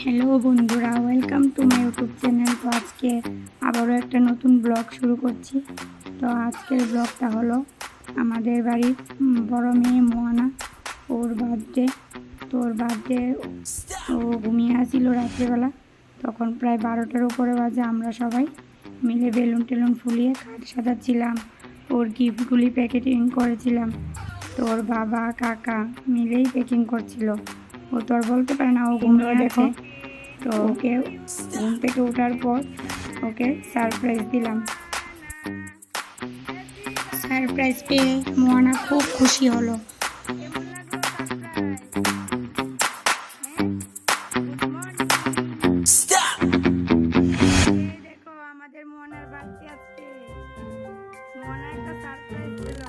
Hello বন্ধুরা, welcome to my YouTube channel. তো আজকে আবারও একটা নতুন ব্লগ শুরু করছি। তো আজকের ব্লগটা হলো আমাদের বাড়ির বড় মেয়ে মোয়ানা, ওর বার্থডে। তো ওর বার্থডে ও ঘুমিয়ে আসছিল রাত্রেবেলা, তখন প্রায় 12টার উপরে বাজে। আমরা সবাই মিলে বেলুন টেলুন ফুলিয়ে কাঠ সাজাচ্ছিলাম, ওর গিফটগুলি প্যাকেটিং করেছিলাম। তো ওর বাবা কাকা মিলেই প্যাকিং করছিল। ও তো আর বলতে পারে না, ও ঘুমিয়ে আছে। তো ওকে ঘুম থেকে ওঠার পর ওকে সারপ্রাইজ দিলাম। সারপ্রাইজ পেয়ে মোয়ানা খুব খুশি হলো। দেখো আমাদের মোয়ানার বার্থডে আজকে। মোয়ানা একটা সারপ্রাইজ দিল।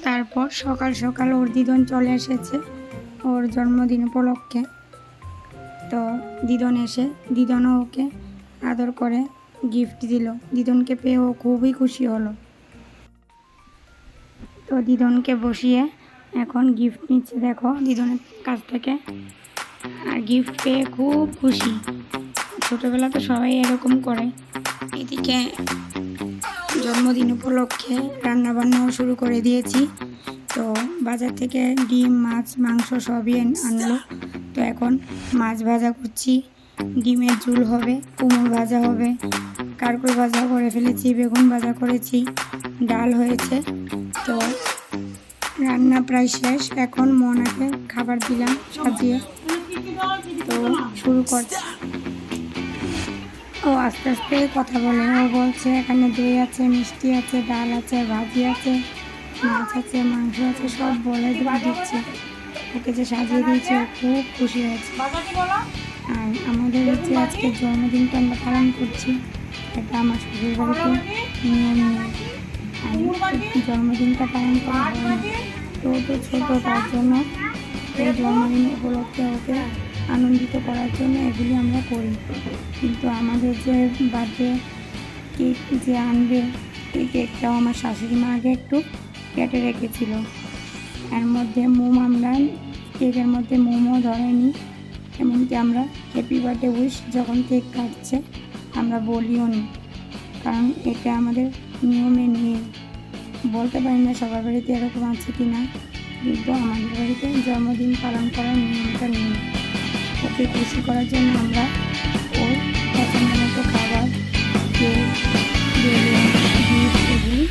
তারপর সকাল সকাল ওর দিদন চলে এসেছে ওর জন্মদিন উপলক্ষে। তো দিদন এসে দিদনও ওকে আদর করে গিফট দিল। দিদনকে পেয়ে ও খুবই খুশি হলো। তো দিদনকে বসিয়ে এখন গিফট নিচ্ছে, দেখো দিদনের কাছ থেকে। আর গিফট পেয়ে খুব খুশি। ছোটোবেলা তো সবাই এরকম করে। এদিকে জন্মদিন উপলক্ষে রান্নাবান্নাও শুরু করে দিয়েছি। তো বাজার থেকে ডিম মাছ মাংস সবই আনলো। তো এখন মাছ ভাজা করছি, ডিমের ঝোল হবে, কুমড়ো ভাজা হবে, কারকল ভাজা করে ফেলেছি, বেগুন ভাজা করেছি, ডাল হয়েছে। তো রান্না প্রায় শেষ। এখন মোনাকে খাবার দিলাম সাজিয়ে। তো শুরু করছি। ও আস্তে আস্তে কথা বলে। ও বলছে এখানে দই আছে, মিষ্টি আছে, ডাল আছে, ভাজি আছে, মাছ আছে, মাংস আছে, সব বলে দিচ্ছে। ওকে যে সাজিয়ে দিয়েছে ও খুব খুশি হয়েছে। আর আমাদের হচ্ছে আজকে জন্মদিনটা আমরা পালন করছি। এটা আমার শ্বশুর বাড়িতে নিয়ম নিয়ে আমি জন্মদিনটা পালন করা হয় না। তো ছোটো, তার জন্য এই জন্মদিন উপলক্ষে ওকে আনন্দিত করার জন্য এগুলি আমরা করি। কিন্তু আমাদের যে বার্থডে কেক যে আনবে, এই কেকটাও আমার শাশুড়ি মা আগে একটু কেটে রেখেছিল। এর মধ্যে আমরা কেকের মধ্যে মোমও ধরেনি। এমনকি আমরা হ্যাপি বার্থডে উইশ যখন কেক কাটছে আমরা বলিও নি, কারণ এটা আমাদের নিয়মে নেই। বলতে পারি না সবার বাড়িতে এরকম আছে কি না, কিন্তু আমাদের বাড়িতে জন্মদিন পালন করার নিয়মটা নেই। ওকে খুশি করার জন্য আমরা ওর পছন্দ মতো খাবার, কেক, বেলুন, গিফট এগুলি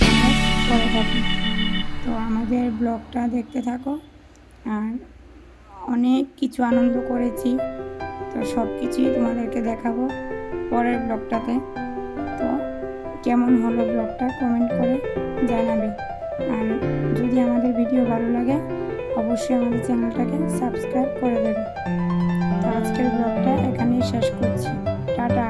আমরা করে থাকি। তো আমাদের ব্লগটা দেখতে থাকো। আর অনেক কিছু আনন্দ করেছি, তো সব কিছুই তোমাদেরকে দেখাবো পরের ব্লগটাতে। তো কেমন হলো ব্লগটা কমেন্ট করে জানাবে। আর যদি আমাদের ভিডিও ভালো লাগে অবশ্যই আমাদের চ্যানেলটাকে সাবস্ক্রাইব করে দেবে। তো আজকের ব্লগটা এখানেই শেষ করছি। টাটা।